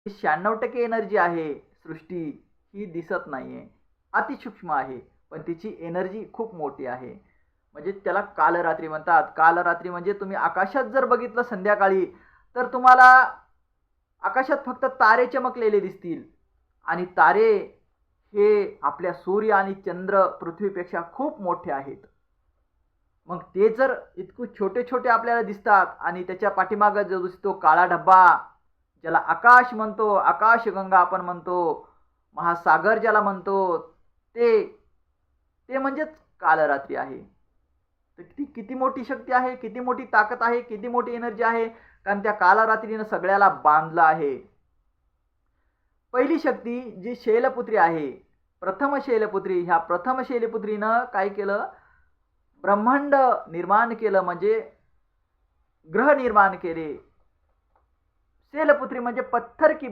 96% energy आहे सृष्टी ही दिसत नाहीये, अतिसूक्ष्म आहे, पण तिची एनर्जी खूप मोठी आहे. म्हणजे त्याला कालरात्री म्हणतात. कालरात्री म्हणजे तुम्ही आकाशात जर बघितलं संध्याकाळी तर तुम्हाला आकाशात फक्त तारे चमकलेले दिसतील आणि तारे हे आपल्या सूर्य आणि चंद्र पृथ्वीपेक्षा खूप मोठे आहेत. मग ते जर इतके छोटे छोटे आपल्याला दिसतात आणि त्याच्या पाठीमागे जो दिसतो काळा डब्बा, ज्याला आकाश म्हणतो, आकाशगंगा आपण म्हणतो, महासागर ज्याला म्हणतो, ते ते म्हणजेच कालरात्री आहे. तर ती किती मोठी शक्ती आहे, किती मोठी ताकद आहे, किती मोठी एनर्जी आहे, कारण त्या कालरात्रीनं सगळ्याला बांधलं आहे. पहिली शक्ती जी शैलपुत्री आहे, प्रथम शैलपुत्री, ह्या प्रथम शैलपुत्रीनं काय केलं, ब्रह्मांड निर्माण केलं, म्हणजे ग्रह निर्माण केले. शैलपुत्री म्हणजे पत्थर की